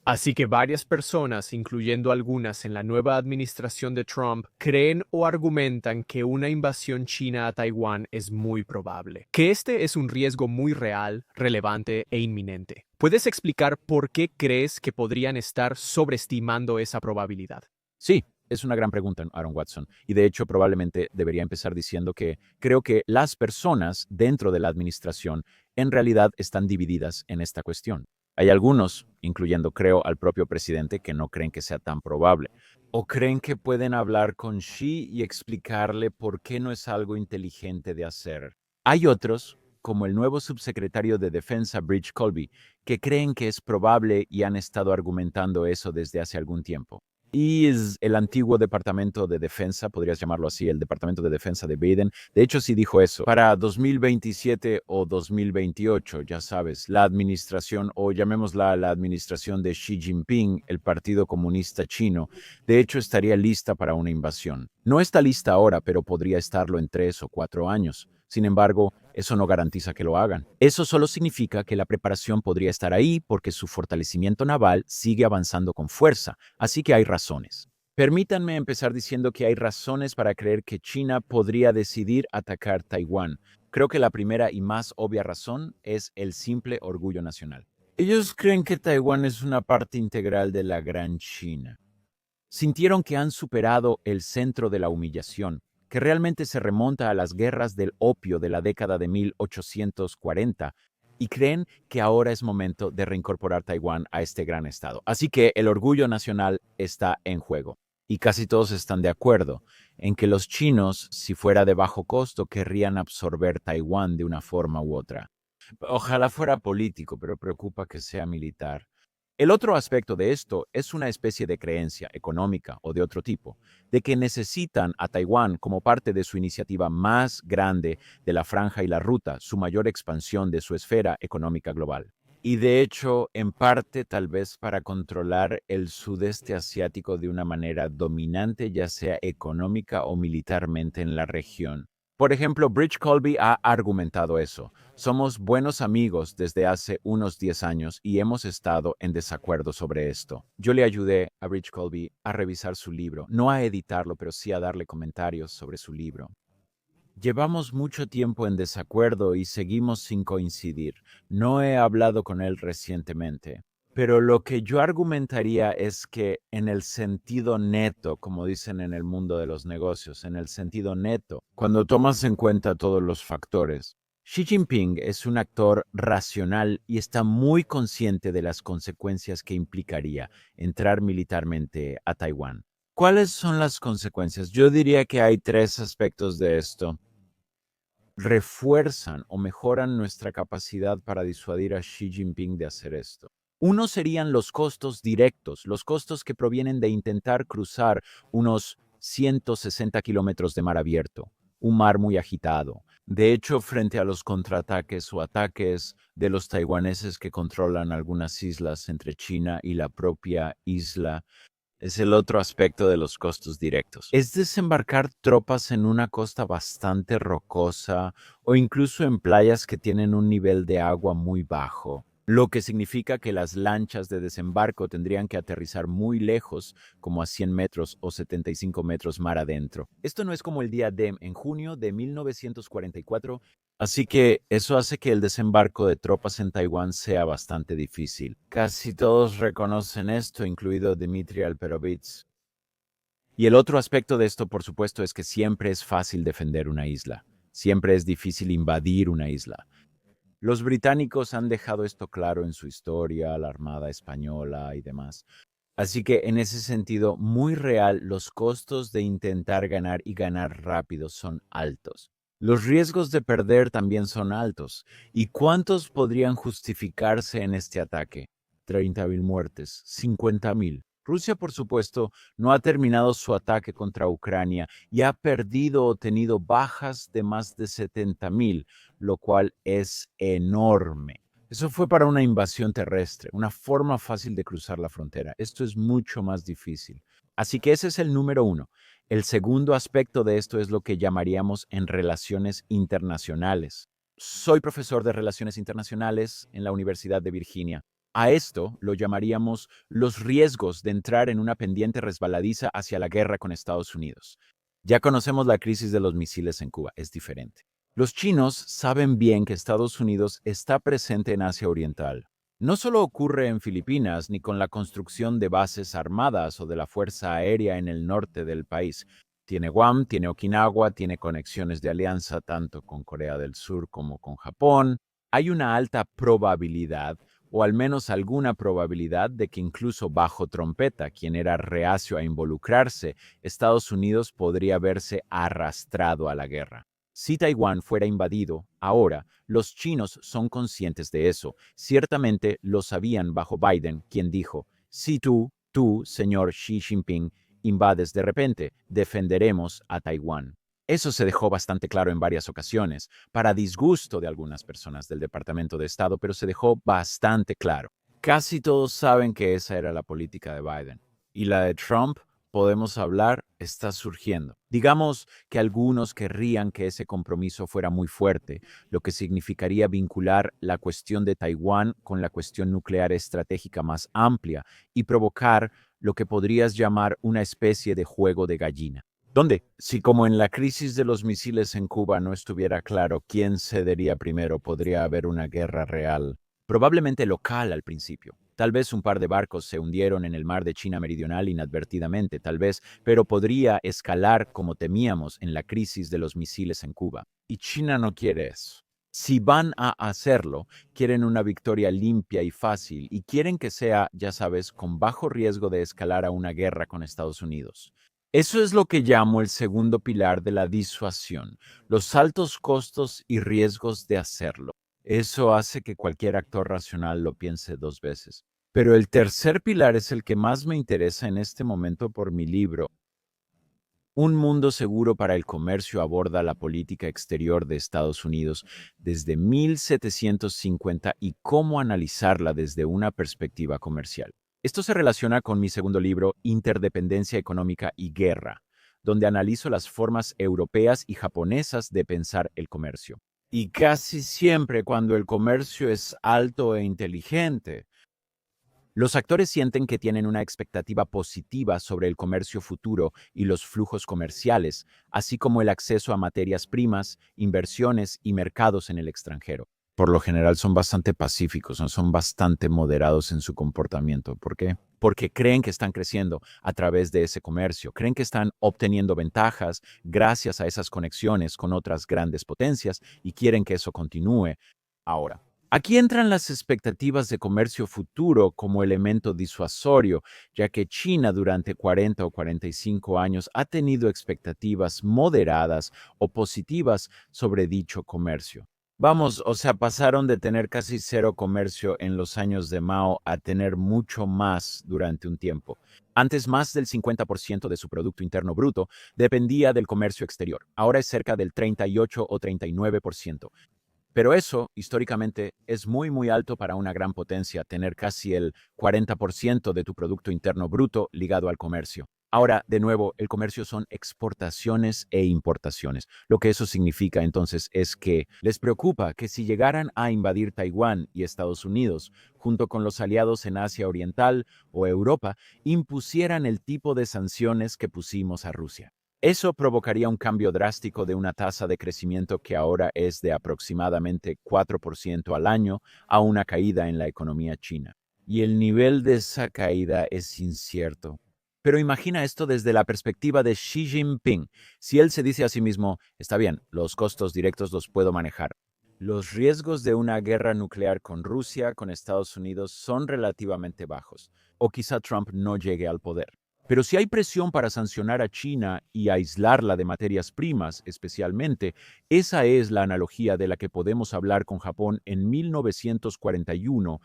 Así que varias personas, incluyendo algunas en la nueva administración de Trump, creen o argumentan que una invasión china a Taiwán es muy probable, que este es un riesgo muy real, relevante e inminente. ¿Puedes explicar por qué crees que podrían estar sobreestimando esa probabilidad? Sí, es una gran pregunta, Aaron Watson. Y de hecho, probablemente debería empezar diciendo que creo que las personas dentro de la administración en realidad están divididas en esta cuestión. Hay algunos, incluyendo creo al propio presidente, que no creen que sea tan probable. O creen que pueden hablar con Xi y explicarle por qué no es algo inteligente de hacer. Hay otros, como el nuevo subsecretario de Defensa, Bridge Colby, que creen que es probable y han estado argumentando eso desde hace algún tiempo. Y es el antiguo Departamento de Defensa, podrías llamarlo así, el Departamento de Defensa de Biden. De hecho, sí dijo eso. Para 2027 o 2028, ya sabes, la administración, o llamémosla la administración de Xi Jinping, el Partido Comunista Chino, de hecho estaría lista para una invasión. No está lista ahora, pero podría estarlo en 3 o 4 años. Sin embargo, eso no garantiza que lo hagan. Eso solo significa que la preparación podría estar ahí porque su fortalecimiento naval sigue avanzando con fuerza, así que hay razones. Permítanme empezar diciendo que hay razones para creer que China podría decidir atacar Taiwán. Creo que la primera y más obvia razón es el simple orgullo nacional. Ellos creen que Taiwán es una parte integral de la Gran China. Sintieron que han superado el centro de la humillación, que realmente se remonta a las guerras del opio de la década de 1840, y creen que ahora es momento de reincorporar Taiwán a este gran estado. Así que el orgullo nacional está en juego. Y casi todos están de acuerdo en que los chinos, si fuera de bajo costo, querrían absorber Taiwán de una forma u otra. Ojalá fuera político, pero preocupa que sea militar. El otro aspecto de esto es una especie de creencia económica o de otro tipo, de que necesitan a Taiwán como parte de su iniciativa más grande de la franja y la ruta, su mayor expansión de su esfera económica global. Y de hecho, en parte tal vez para controlar el sudeste asiático de una manera dominante, ya sea económica o militarmente en la región. Por ejemplo, Bridge Colby ha argumentado eso. Somos buenos amigos desde hace unos 10 años y hemos estado en desacuerdo sobre esto. Yo le ayudé a Rich Colby a revisar su libro, no a editarlo, pero sí a darle comentarios sobre su libro. Llevamos mucho tiempo en desacuerdo y seguimos sin coincidir. No he hablado con él recientemente. Pero lo que yo argumentaría es que en el sentido neto, como dicen en el mundo de los negocios, en el sentido neto, cuando tomas en cuenta todos los factores, Xi Jinping es un actor racional y está muy consciente de las consecuencias que implicaría entrar militarmente a Taiwán. ¿Cuáles son las consecuencias? Yo diría que hay tres aspectos de esto. Refuerzan o mejoran nuestra capacidad para disuadir a Xi Jinping de hacer esto. Uno serían los costos directos, los costos que provienen de intentar cruzar unos 160 kilómetros de mar abierto, un mar muy agitado. De hecho, frente a los contraataques o ataques de los taiwaneses que controlan algunas islas entre China y la propia isla, es el otro aspecto de los costos directos. Es desembarcar tropas en una costa bastante rocosa o incluso en playas que tienen un nivel de agua muy bajo, lo que significa que las lanchas de desembarco tendrían que aterrizar muy lejos, como a 100 metros o 75 metros mar adentro. Esto no es como el día D en junio de 1944. Así que eso hace que el desembarco de tropas en Taiwán sea bastante difícil. Casi todos reconocen esto, incluido Dmitry Alperovitz. Y el otro aspecto de esto, por supuesto, es que siempre es fácil defender una isla. Siempre es difícil invadir una isla. Los británicos han dejado esto claro en su historia, la Armada Española y demás. Así que en ese sentido, muy real, los costos de intentar ganar y ganar rápido son altos. Los riesgos de perder también son altos. ¿Y cuántos podrían justificarse en este ataque? 30.000 muertes, 50.000. Rusia, por supuesto, no ha terminado su ataque contra Ucrania y ha perdido o tenido bajas de más de 70.000, lo cual es enorme. Eso fue para una invasión terrestre, una forma fácil de cruzar la frontera. Esto es mucho más difícil. Así que ese es el número uno. El segundo aspecto de esto es lo que llamaríamos en relaciones internacionales. Soy profesor de relaciones internacionales en la Universidad de Virginia. A esto lo llamaríamos los riesgos de entrar en una pendiente resbaladiza hacia la guerra con Estados Unidos. Ya conocemos la crisis de los misiles en Cuba, es diferente. Los chinos saben bien que Estados Unidos está presente en Asia Oriental. No solo ocurre en Filipinas ni con la construcción de bases armadas o de la Fuerza Aérea en el norte del país. Tiene Guam, tiene Okinawa, tiene conexiones de alianza tanto con Corea del Sur como con Japón. Hay una alta probabilidad, o al menos alguna probabilidad, de que incluso bajo trompeta, quien era reacio a involucrarse, Estados Unidos podría verse arrastrado a la guerra. Si Taiwán fuera invadido, ahora, los chinos son conscientes de eso. Ciertamente lo sabían bajo Biden, quien dijo, si tú, señor Xi Jinping, invades de repente, defenderemos a Taiwán. Eso se dejó bastante claro en varias ocasiones, para disgusto de algunas personas del Departamento de Estado, pero se dejó bastante claro. Casi todos saben que esa era la política de Biden. Y la de Trump, podemos hablar, está surgiendo. Digamos que algunos querrían que ese compromiso fuera muy fuerte, lo que significaría vincular la cuestión de Taiwán con la cuestión nuclear estratégica más amplia y provocar lo que podrías llamar una especie de juego de gallina. ¿Dónde? Si como en la crisis de los misiles en Cuba no estuviera claro quién cedería primero, podría haber una guerra real. Probablemente local al principio. Tal vez un par de barcos se hundieron en el mar de China Meridional inadvertidamente, tal vez, pero podría escalar como temíamos en la crisis de los misiles en Cuba. Y China no quiere eso. Si van a hacerlo, quieren una victoria limpia y fácil y quieren que sea, ya sabes, con bajo riesgo de escalar a una guerra con Estados Unidos. Eso es lo que llamo el segundo pilar de la disuasión, los altos costos y riesgos de hacerlo. Eso hace que cualquier actor racional lo piense dos veces. Pero el tercer pilar es el que más me interesa en este momento por mi libro. Un mundo seguro para el comercio aborda la política exterior de Estados Unidos desde 1750 y cómo analizarla desde una perspectiva comercial. Esto se relaciona con mi segundo libro, Interdependencia Económica y Guerra, donde analizo las formas europeas y japonesas de pensar el comercio. Y casi siempre cuando el comercio es alto e inteligente, los actores sienten que tienen una expectativa positiva sobre el comercio futuro y los flujos comerciales, así como el acceso a materias primas, inversiones y mercados en el extranjero. Por lo general son bastante pacíficos, son bastante moderados en su comportamiento. ¿Por qué? Porque creen que están creciendo a través de ese comercio, creen que están obteniendo ventajas gracias a esas conexiones con otras grandes potencias y quieren que eso continúe. Ahora, aquí entran las expectativas de comercio futuro como elemento disuasorio, ya que China durante 40 o 45 años ha tenido expectativas moderadas o positivas sobre dicho comercio. Vamos, o sea, pasaron de tener casi cero comercio en los años de Mao a tener mucho más durante un tiempo. Antes, más del 50% de su Producto Interno Bruto dependía del comercio exterior. Ahora es cerca del 38 o 39%. Pero eso, históricamente, es muy alto para una gran potencia, tener casi el 40% de tu Producto Interno Bruto ligado al comercio. Ahora, de nuevo, el comercio son exportaciones e importaciones. Lo que eso significa entonces es que les preocupa que si llegaran a invadir Taiwán y Estados Unidos, junto con los aliados en Asia Oriental o Europa, impusieran el tipo de sanciones que pusimos a Rusia. Eso provocaría un cambio drástico de una tasa de crecimiento que ahora es de aproximadamente 4% al año a una caída en la economía china. Y el nivel de esa caída es incierto. Pero imagina esto desde la perspectiva de Xi Jinping. Si él se dice a sí mismo, está bien, los costos directos los puedo manejar. Los riesgos de una guerra nuclear con Rusia, con Estados Unidos, son relativamente bajos. O quizá Trump no llegue al poder. Pero si hay presión para sancionar a China y aislarla de materias primas, especialmente, esa es la analogía de la que podemos hablar con Japón en 1941,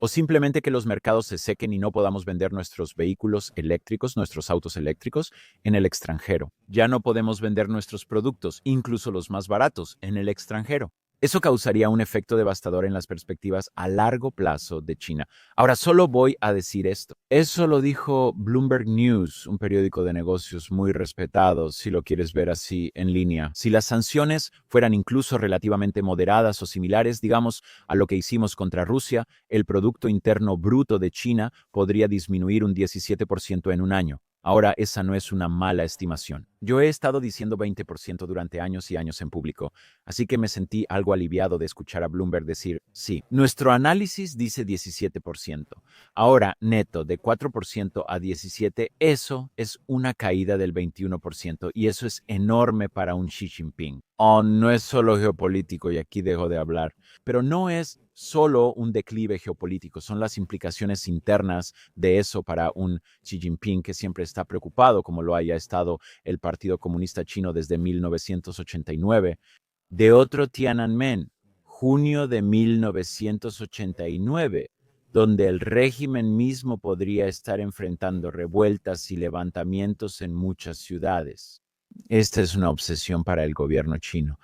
o simplemente que los mercados se sequen y no podamos vender nuestros vehículos eléctricos, nuestros autos eléctricos, en el extranjero. Ya no podemos vender nuestros productos, incluso los más baratos, en el extranjero. Eso causaría un efecto devastador en las perspectivas a largo plazo de China. Ahora, solo voy a decir esto. Eso lo dijo Bloomberg News, un periódico de negocios muy respetado, si lo quieres ver así en línea. Si las sanciones fueran incluso relativamente moderadas o similares, digamos, a lo que hicimos contra Rusia, el Producto Interno Bruto de China podría disminuir un 17% en un año. Ahora, esa no es una mala estimación. Yo he estado diciendo 20% durante años y años en público, así que me sentí algo aliviado de escuchar a Bloomberg decir, sí, nuestro análisis dice 17%. Ahora, neto, de 4% a 17%, eso es una caída del 21% y eso es enorme para un Xi Jinping. Oh, no es solo geopolítico y aquí dejo de hablar, pero no es solo un declive geopolítico, son las implicaciones internas de eso para un Xi Jinping que siempre está preocupado, como lo haya estado el Partido Comunista Chino desde 1989. De otro Tiananmen, junio de 1989, donde el régimen mismo podría estar enfrentando revueltas y levantamientos en muchas ciudades. Esta es una obsesión para el gobierno chino.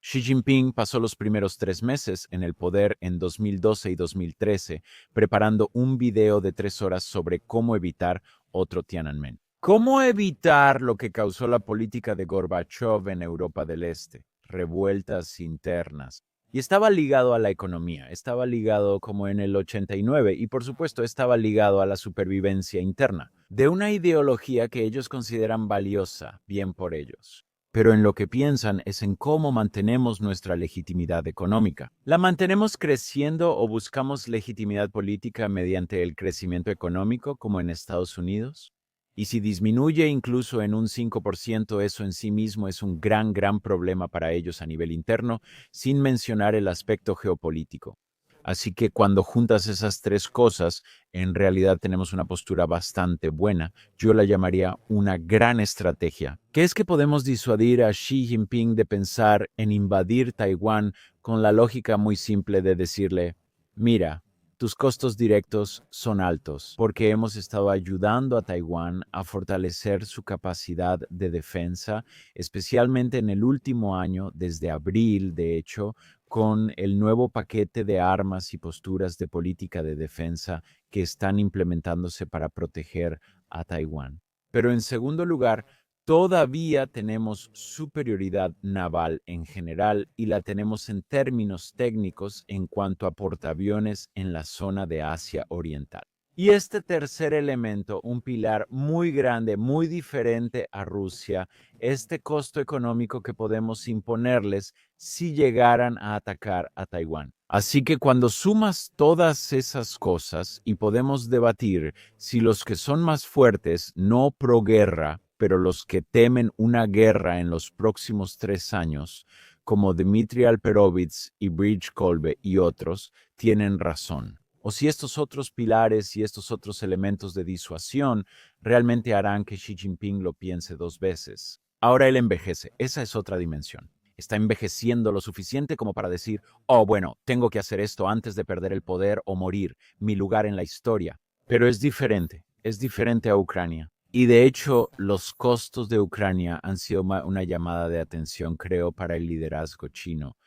Xi Jinping pasó los primeros 3 meses en el poder en 2012 y 2013, preparando un video de 3 horas sobre cómo evitar otro Tiananmen. ¿Cómo evitar lo que causó la política de Gorbachev en Europa del Este? Revueltas internas. Y estaba ligado a la economía, estaba ligado como en el 89 y por supuesto estaba ligado a la supervivencia interna, de una ideología que ellos consideran valiosa, bien por ellos. Pero en lo que piensan es en cómo mantenemos nuestra legitimidad económica. ¿La mantenemos creciendo o buscamos legitimidad política mediante el crecimiento económico como en Estados Unidos? Y si disminuye incluso en un 5%, eso en sí mismo es un gran problema para ellos a nivel interno, sin mencionar el aspecto geopolítico. Así que cuando juntas esas tres cosas, en realidad tenemos una postura bastante buena. Yo la llamaría una gran estrategia, que es que podemos disuadir a Xi Jinping de pensar en invadir Taiwán con la lógica muy simple de decirle, mira, tus costos directos son altos porque hemos estado ayudando a Taiwán a fortalecer su capacidad de defensa, especialmente en el último año, desde abril, de hecho, con el nuevo paquete de armas y posturas de política de defensa que están implementándose para proteger a Taiwán. Pero en segundo lugar, todavía tenemos superioridad naval en general y la tenemos en términos técnicos en cuanto a portaaviones en la zona de Asia Oriental. Y este tercer elemento, un pilar muy grande, muy diferente a Rusia, este costo económico que podemos imponerles si llegaran a atacar a Taiwán. Así que cuando sumas todas esas cosas y podemos debatir si los que son más fuertes, no pro guerra, pero los que temen una guerra en los próximos 3 años, como Dmitry Alperovitz y Bridge Kolbe y otros, tienen razón. O si estos otros pilares y estos otros elementos de disuasión realmente harán que Xi Jinping lo piense 2 veces. Ahora él envejece, esa es otra dimensión. Está envejeciendo lo suficiente como para decir, oh, bueno, tengo que hacer esto antes de perder el poder o morir, mi lugar en la historia. Pero es diferente a Ucrania. Y de hecho, los costos de Ucrania han sido una llamada de atención, creo, para el liderazgo chino.